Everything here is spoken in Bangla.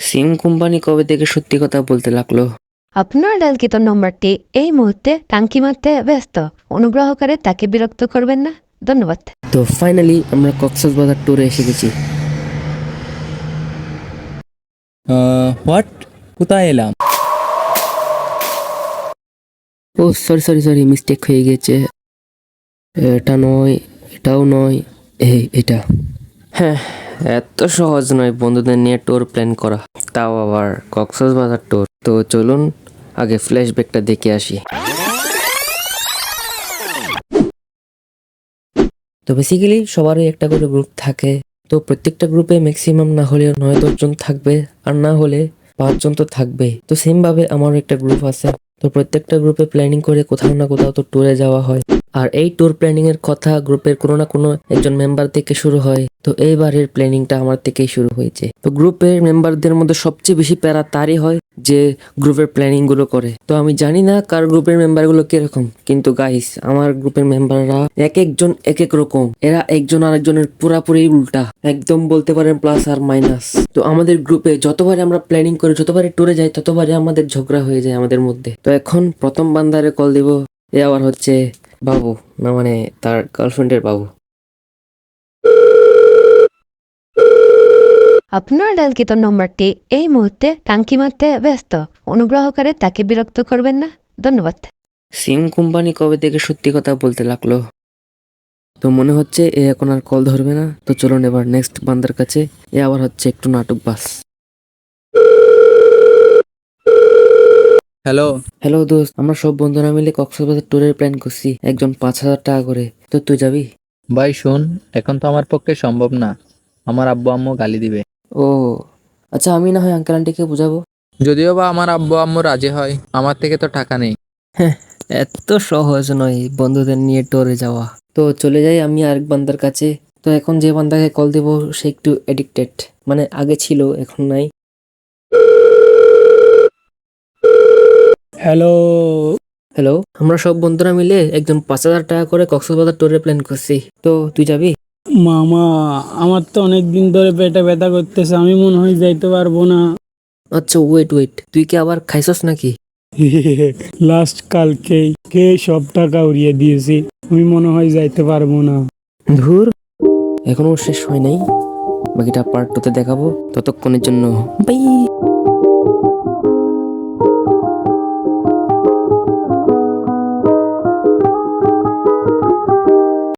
সিম কোম্পানি কবে থেকে সত্যি কথা বলতে লাগলো? আপনার ডায়ালকৃত নম্বরটি এই মুহূর্তে টাঙ্কি মারতে ব্যস্ত। অনুগ্রহ করে তাকে বিরক্ত করবেন না। ধন্যবাদ। তো ফাইনালি আমরা কক্সবাজার ট্যুরে এসে গেছি। হোয়াট? কোথায় এলাম? ও সরি সরি সরি, মিস্টেক হয়ে গেছে। এটা নয়, এটাও নয়, এটা। হ্যাঁ, এত সহজ নয় বন্ধুদের নিয়ে ট্যুর প্ল্যান করা, তাও আবার কক্সবাজার ট্যুর। তো চলুন আগে ফ্ল্যাশব্যাকটা দেখে আসি। তো বেসিক্যালি সবারই একটা করে গ্রুপ থাকে। তো প্রত্যেকটা গ্রুপে ম্যাক্সিমাম না হলে 9-10 জন থাকবে, আর না হলে 5 জন তো থাকবে। তো সেম ভাবে আমারও একটা গ্রুপ আছে। তো প্রত্যেকটা গ্রুপে প্ল্যানিং করে কোথাও না কোথাও তো ট্যুরে যাওয়া হয়। আর এই ট্যুর প্ল্যানিং এর কথা গ্রুপের কোনো না কোনো একজন মেম্বার থেকে শুরু হয়। তো এইবারের প্ল্যানিংটা আমার থেকেই শুরু হয়েছে। তো গ্রুপের মেম্বারদের মধ্যে সবচেয়ে বেশি প্যারা তারই হয় যে গ্রুপের প্ল্যানিং গুলো করে। তো আমি জানি না কার গ্রুপের মেম্বার গুলো কিরকম, কিন্তু গাইস আমার গ্রুপের মেম্বাররা এক একজন এক এক রকম। এরা একজন আরেকজনের পুরাপুরি উল্টা, একদম বলতে পারেন প্লাস আর মাইনাস। তো আমাদের গ্রুপে যতবারে আমরা প্ল্যানিং করি, যতবারে ট্যুরে যাই, ততবারে আমাদের ঝগড়া হয়ে যায় আমাদের মধ্যে। তো এখন প্রথম বান্দারে কল দিব, এ আবার হচ্ছে বাবু, না মানে তার গার্লফ্রেন্ডের বাবু। আপনার ডায়ালকৃত নম্বরটি এই মুহূর্তে টাঙ্কি মারতে ব্যস্ত। অনুগ্রহ করে তাকে বিরক্ত করবেন না। ধন্যবাদ। সিম কোম্পানি কবে থেকে সত্যি কথা বলতে লাগলো? তো মনে হচ্ছে এ এখন আর কল ধরবে না। তো চলুন এবার নেক্সট বান্দার কাছে। এ আবার হচ্ছে একটু নাটক বাস। হ্যালো। হ্যালো দোস্ত, আমরা সব বন্ধুরা মিলে কক্সবাজার ট্যুরের প্ল্যান করছি, একজন 5,000 টাকা করে। তো তুই যাবি? ভাই শোন, এখন তো আমার পক্ষে সম্ভব না। আমার আব্বু আম্মু গালি দিবে। ও আচ্ছা, আমি না হয় আঙ্কেল আন্টিকে বুঝাবো। যদিও বা আমার আব্বু আম্মু রাজি হয়, আমার থেকে তো টাকা নেই। হ্যাঁ, এত সহজ নয় বন্ধুদের নিয়ে ট্যুরে যাওয়া। তো চলে যাই আমি আরেক বান্দার কাছে। তো এখন যে বান্দাকে কল দেব সে একটু এডিক্টেড, মানে আগে ছিল এখন নাই। হ্যালো। হ্যালো, আমরা সব বন্ধুরা মিলে একজন 5,000 টাকা করে কক্সবাজার ট্যুরের প্ল্যান করছি। তো তুই যাবি? মামা, আমার তো অনেক দিন ধরে পেটে ব্যথা করতেছে, আমি মনে হয় যাইতে পারবো না। আচ্ছা ওয়েট ওয়েট, তুই কি আবার খাইছস নাকি? লাস্ট কালকেই খেয়ে সব টাকা উড়িয়ে দিয়েছি, আমি মনে হয় যাইতে পারবো না। ধুর, এখনো শেষ হয় নাই। বাকিটা পার্ট 2 তে দেখাবো। ততক্ষণের জন্য বাই।